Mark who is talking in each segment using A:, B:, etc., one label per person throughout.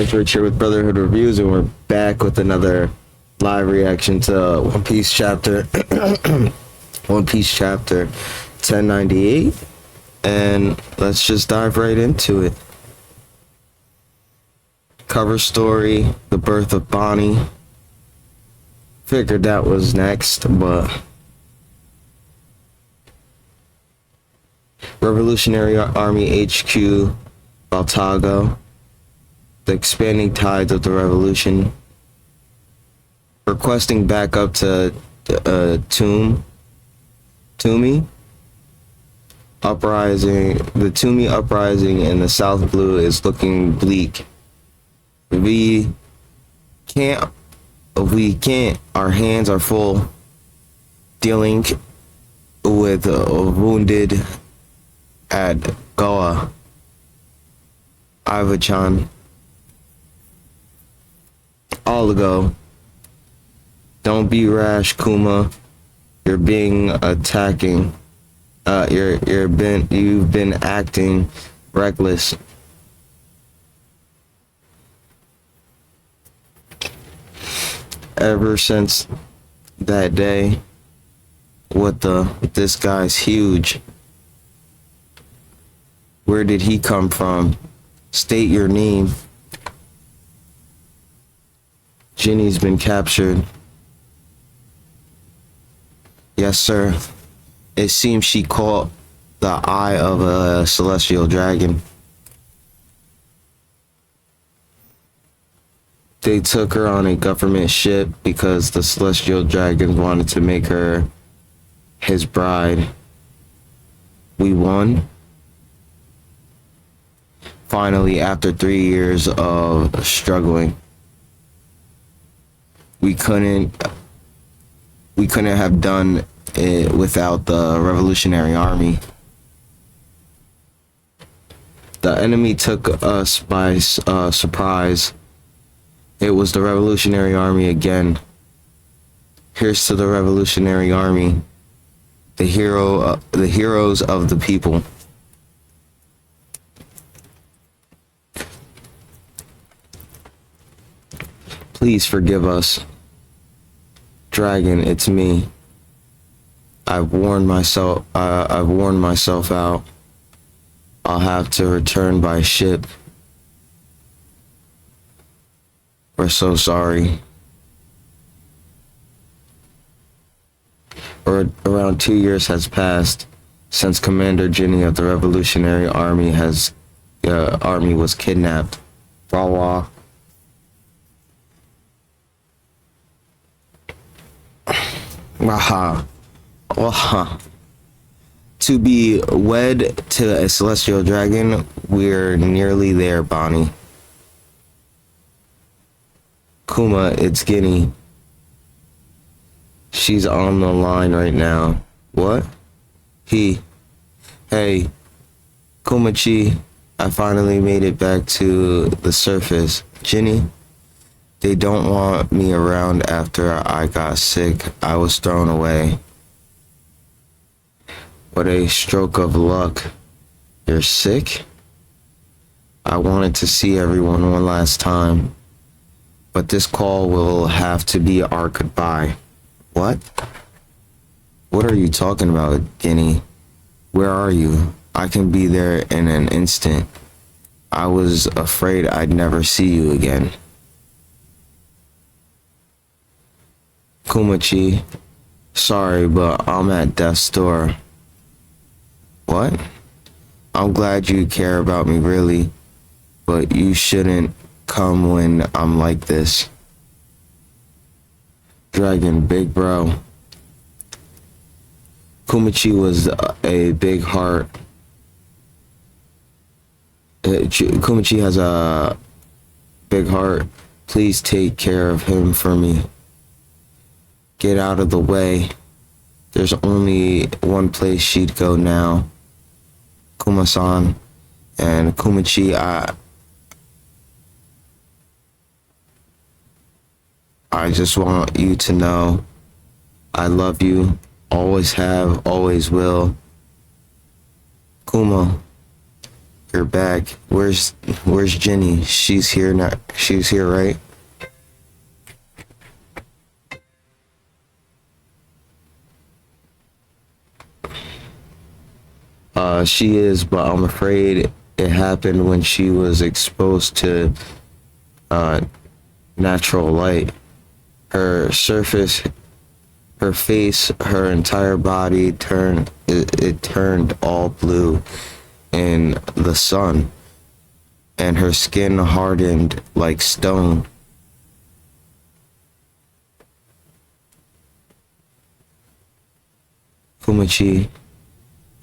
A: guys, Rich here with Brotherhood Reviews, and we're back with another live reaction to One Piece chapter One Piece chapter 1098, and let's just dive right into it. Cover story, the birth of Bonnie. Figured that was next, but Revolutionary Army HQ, Baltago. The expanding tides of the revolution. Requesting backup to Toomey uprising. The Toomey uprising in the South Blue is looking bleak. We can't. Our hands are full dealing with wounded at Goa. Iva-chan. All ago. Don't be rash, Kuma. You're being attacking. You've been acting reckless. Ever since that day, this guy's huge. Where did he come from? State your name. Ginny's been captured. Yes, sir. It seems she caught the eye of a celestial dragon. They took her on a government ship because the celestial dragon wanted to make her his bride. We won. Finally, after 3 years of struggling. We couldn't have done it without the Revolutionary Army. The enemy took us by surprise. It was the Revolutionary Army again. Here's to the Revolutionary Army, the heroes of the people. Please forgive us. Dragon, it's me. I've worn myself out. I'll have to return by ship. We're so sorry. Around 2 years has passed since Commander Ginny of the Revolutionary Army was kidnapped. Wawa. Waha. Waha. To be wed to a celestial dragon, we're nearly there, Bonnie. Kuma, it's Ginny. She's on the line right now. What? Hey, Kumachii, I finally made it back to the surface. Ginny? They don't want me around after I got sick. I was thrown away. What a stroke of luck. You're sick? I wanted to see everyone one last time. But this call will have to be our goodbye. What? What are you talking about, Ginny? Where are you? I can be there in an instant. I was afraid I'd never see you again. Kumachii, sorry, but I'm at death's door. What? I'm glad you care about me, really, but you shouldn't come when I'm like this. Dragon, big bro. Kumachii was a big heart. Kumachii has a big heart. Please take care of him for me. Get out of the way. There's only one place she'd go now. Kuma-san and Kumachii, I just want you to know I love you, always have, always will. Kuma, You're back. Where's Jenny? She's here now. She's here, right? She is, but I'm afraid it happened when she was exposed to natural light. Her surface, her face, her entire body turned all blue in the sun, and her skin hardened like stone. Kumachii,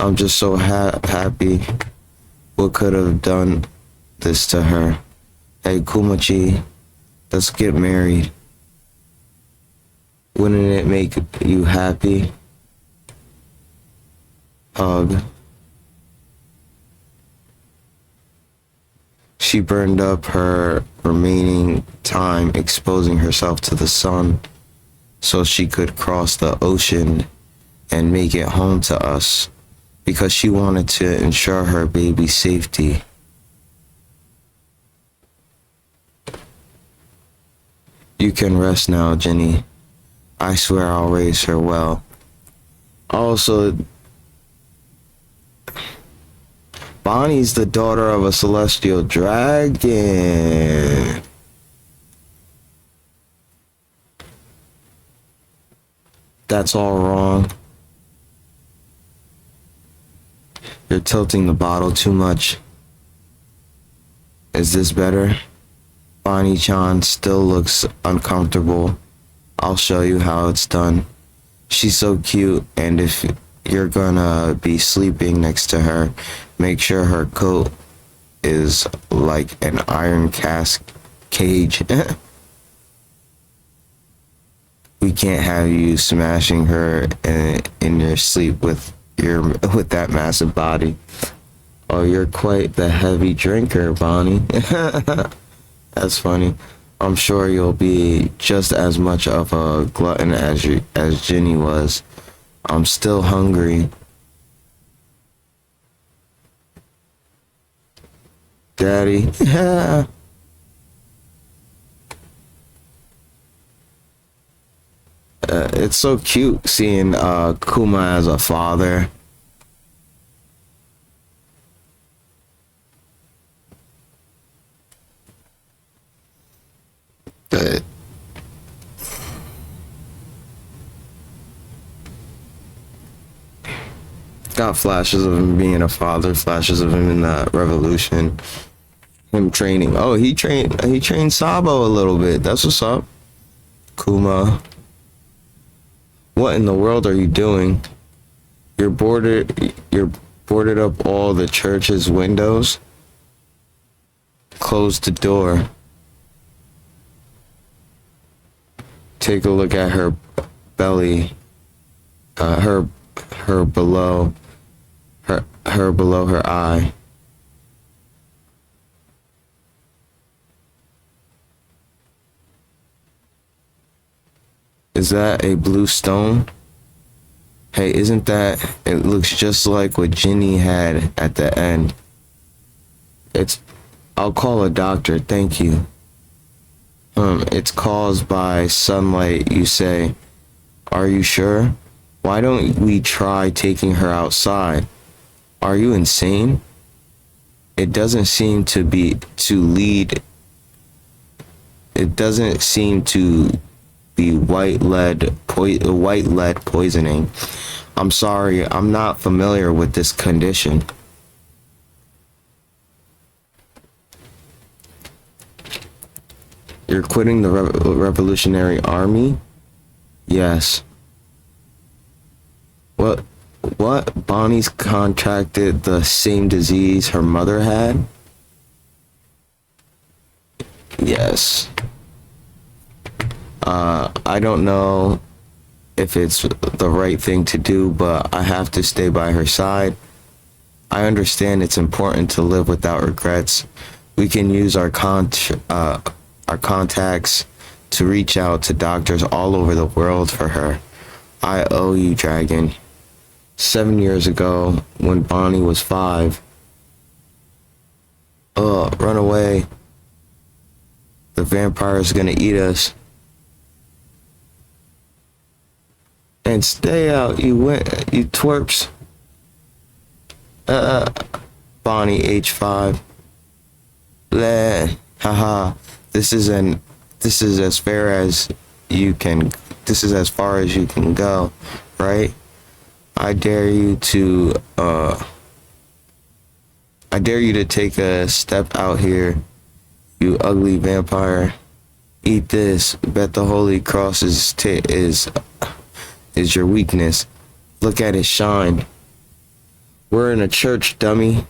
A: I'm just so happy. What could have done this to her? Hey, Kumachii, let's get married. Wouldn't it make you happy? Hug. She burned up her remaining time exposing herself to the sun so she could cross the ocean and make it home to us, because she wanted to ensure her baby's safety. You can rest now, Jenny. I swear I'll raise her well. Also, Bonnie's the daughter of a celestial dragon. That's all wrong. You're tilting the bottle too much. Is this better? Bonnie-chan still looks uncomfortable. I'll show you how it's done. She's so cute, and if you're gonna be sleeping next to her, make sure her coat is like an iron cage. We can't have you smashing her in your sleep with that massive body. Oh, you're quite the heavy drinker, Bonnie. That's funny. I'm sure you'll be just as much of a glutton as Jenny was. I'm still hungry. Daddy. It's so cute seeing Kuma as a father. But got flashes of him being a father, flashes of him in the revolution, him training. Oh, he trained Sabo a little bit. That's what's up. Kuma, what in the world are you doing? You're boarded up all the church's windows. Close the door. Take a look at her belly. Her below her eye. Is that a blue stone? Hey, isn't that... It looks just like what Ginny had at the end. I'll call a doctor, thank you. It's caused by sunlight, you say. Are you sure? Why don't we try taking her outside? Are you insane? It doesn't seem to be white lead poisoning. I'm sorry, I'm not familiar with this condition. You're quitting the Revolutionary Army? Yes. What? Bonnie's contracted the same disease her mother had? Yes. I don't know if it's the right thing to do, but I have to stay by her side. I understand it's important to live without regrets. We can use our contacts to reach out to doctors all over the world for her. I owe you, Dragon. 7 years ago, when Bonnie was 5, Run away. The vampire's gonna eat us. And stay out, you twerps. Bonnie H5. Blah. Haha. This is as fair as you can. This is as far as you can go, right? I dare you to take a step out here, you ugly vampire. Eat this. Bet the Holy Cross is your weakness. Look at it shine. We're in a church, dummy.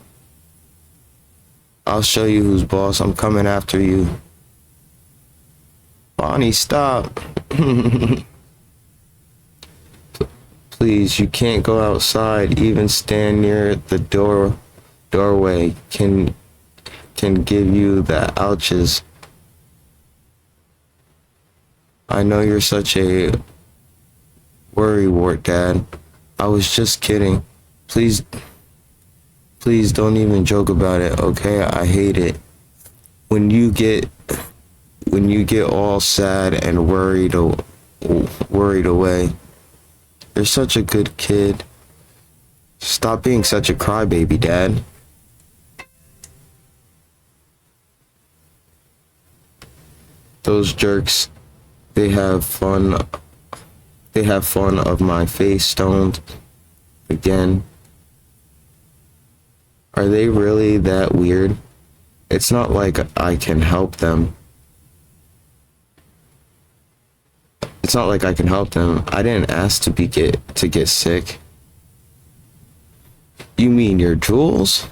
A: I'll show you who's boss. I'm coming after you. Bonnie, stop. Please, you can't go outside. Even stand near the doorway can give you the ouches. I know you're such a worrywart, Dad. I was just kidding. Please don't even joke about it, okay? I hate it. When you get all sad and worried away. You're such a good kid. Stop being such a crybaby, Dad. Those jerks, they have fun of my face stoned again. Are they really that weird? It's not like I can help them. It's not like I can help them. I didn't ask to get sick. You mean your jewels?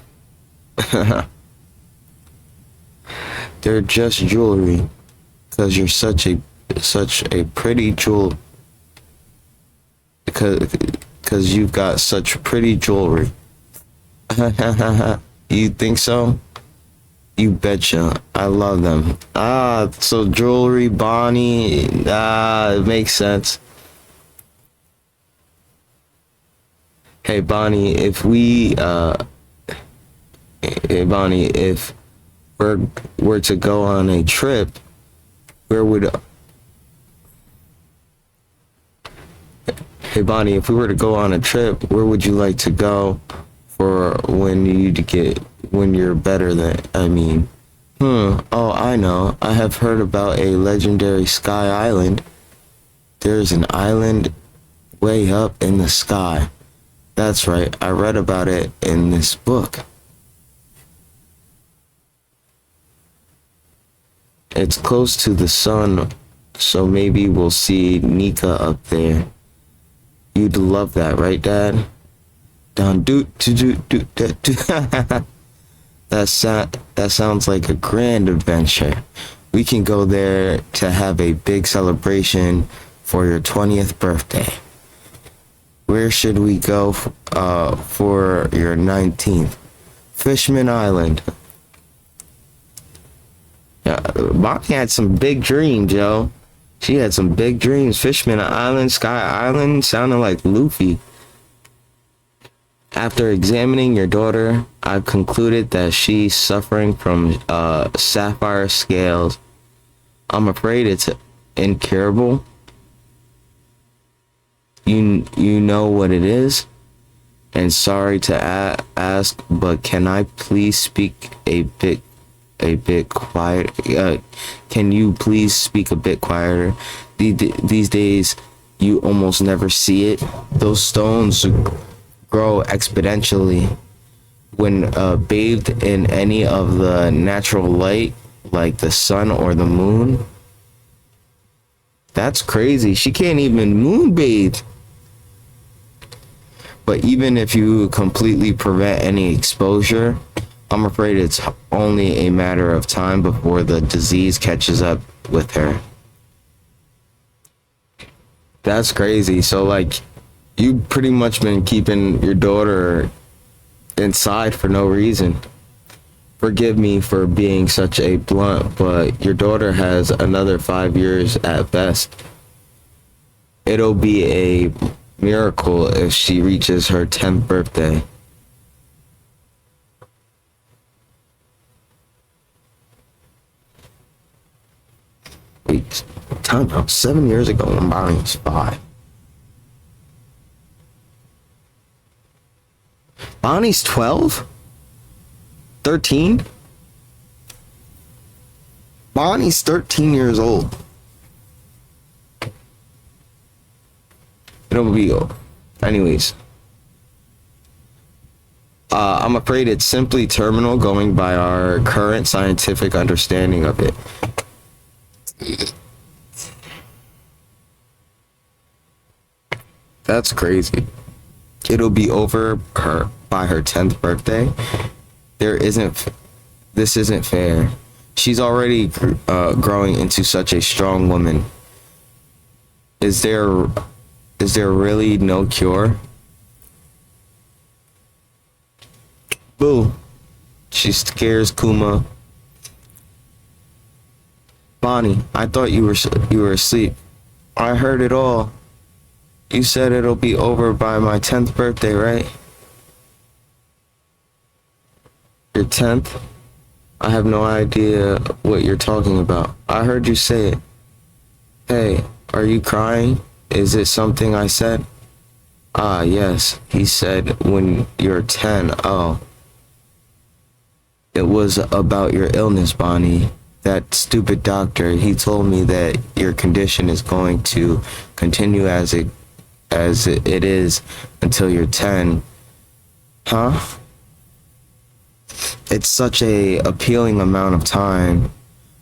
A: They're just jewelry. Cause you're such a pretty jewel. Cause you've got such pretty jewelry. You think so? You betcha. I love them. So jewelry, Bonnie. It makes sense. Hey Bonnie, if we're to go on a trip, where would Hey Bonnie, if we were to go on a trip, where would you like to go for when you're better than, oh, I know. I have heard about a legendary sky island. There's an island way up in the sky. That's right. I read about it in this book. It's close to the sun, so maybe we'll see Nika up there. You'd love that, right, Dad? Down doot. That sounds like a grand adventure. We can go there to have a big celebration for your 20th birthday. Where should we go for your 19th? Fishman Island. Yeah, Bonnie had some big dreams, yo. She had some big dreams. Fishman Island, Sky Island, sounding like Luffy. After examining your daughter, I've concluded that she's suffering from sapphire scales. I'm afraid it's incurable. You know what it is? And sorry to ask, but can I please speak a bit quiet? Can you please speak a bit quieter? These days, you almost never see it. Those stones grow exponentially when bathed in any of the natural light, like the sun or the moon. That's crazy. She can't even moonbathe. But even if you completely prevent any exposure, I'm afraid it's only a matter of time before the disease catches up with her. That's crazy. So like, you pretty much been keeping your daughter inside for no reason. Forgive me for being such a blunt, but your daughter has another 5 years at best. It'll be a miracle if she reaches her 10th birthday. Wait, time out. 7 years ago when Bonnie was 5. Bonnie's 12? 13? Bonnie's 13 years old. It'll be... Anyways. I'm afraid it's simply terminal going by our current scientific understanding of it. That's crazy. It'll be over by her 10th birthday. This isn't fair. She's already growing into such a strong woman. Is there really no cure? Boo. She scares Kuma. Bonnie, I thought you were asleep. I heard it all. You said it'll be over by my 10th birthday, right? Your 10th? I have no idea what you're talking about. I heard you say it. Hey, are you crying? Is it something I said? Ah, yes. He said when you're 10. Oh. It was about your illness, Bonnie. That stupid doctor, he told me that your condition is going to continue as it is until you're 10. Huh? It's such a appealing amount of time.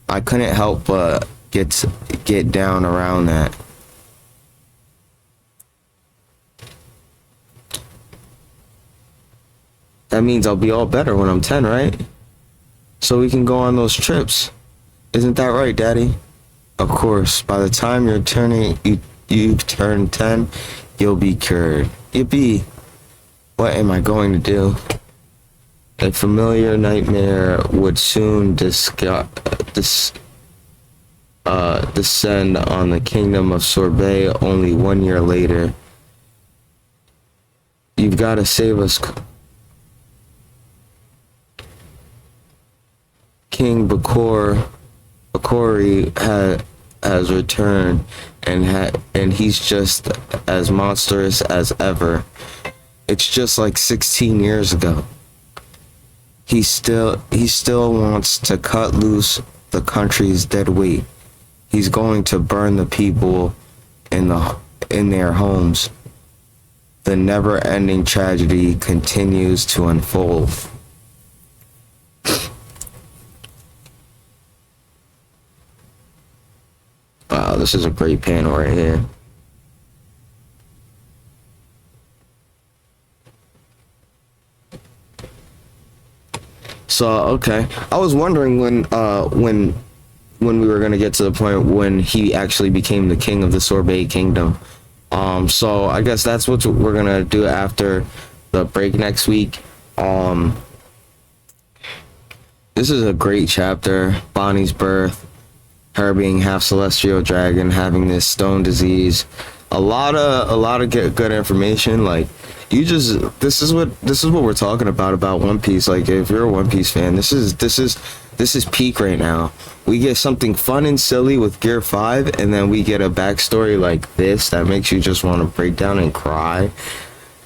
A: I couldn't help but get down around that. That means I'll be all better when I'm 10, right? So we can go on those trips. Isn't that right, Daddy? Of course, by the time you've turned 10, you'll be cured. Yippee! What am I going to do? A familiar nightmare would soon descend on the kingdom of Sorbet only 1 year later. You've got to save us. King Bakori has returned, and he's just as monstrous as ever. It's just like 16 years ago. He still wants to cut loose the country's dead weight. He's going to burn the people in their homes. The never-ending tragedy continues to unfold. Wow, this is a great panel right here. So, okay. I was wondering when we were gonna get to the point when he actually became the king of the Sorbet Kingdom. So I guess that's what we're gonna do after the break next week. This is a great chapter. Bonnie's birth, her being half celestial dragon, having this stone disease, a lot of good information. Like, this is what we're talking about One Piece. Like, if you're a One Piece fan, this is peak right now. We get something fun and silly with Gear 5, and then we get a backstory like this that makes you just want to break down and cry.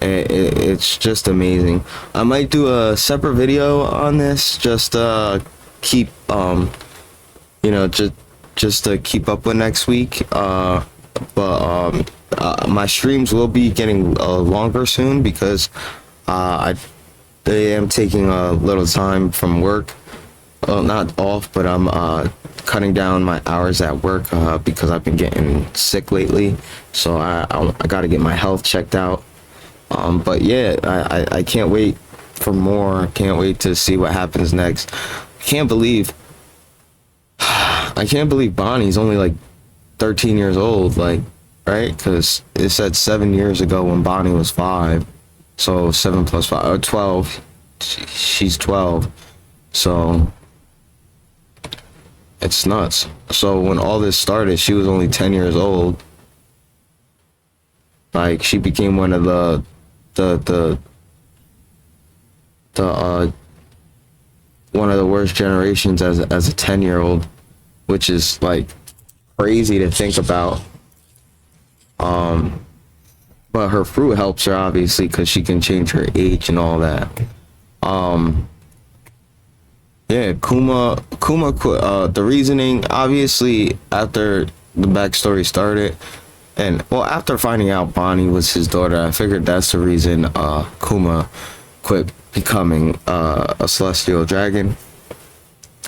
A: It's just amazing. I might do a separate video on this, just keep just to keep up with next week. But my streams will be getting longer soon because I am taking a little time from work. Well, not off, but I'm cutting down my hours at work because I've been getting sick lately. So I got to get my health checked out. But yeah, I can't wait for more. Can't wait to see what happens next. I can't believe Bonnie's only like 13 years old, like, right? Because it said 7 years ago when Bonnie was 5. So 7 plus 5, 12. She's 12. So it's nuts. So when all this started, she was only 10 years old. Like, she became one of the one of the worst generations as a 10-year-old, which is like crazy to think about. But her fruit helps her obviously because she can change her age and all that. Yeah, the reasoning, obviously, after the backstory started, and well, after finding out Bonnie was his daughter, I figured that's the reason Kuma quit becoming a celestial dragon.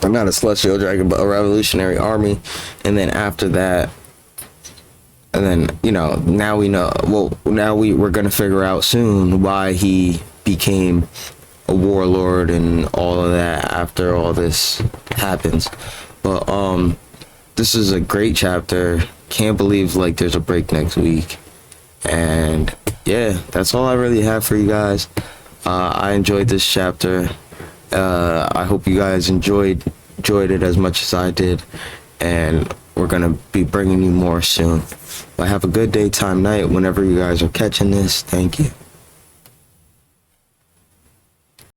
A: Or not a celestial dragon, but a revolutionary army. And then after that, and then, you know, now we know, well, now we're gonna figure out soon why he became a warlord and all of that after all this happens. But this is a great chapter. Can't believe like there's a break next week. And yeah, that's all I really have for you guys. I enjoyed this chapter. I hope you guys enjoyed it as much as I did, and we're gonna be bringing you more soon. But have a good day, time, night, whenever you guys are catching this. Thank you.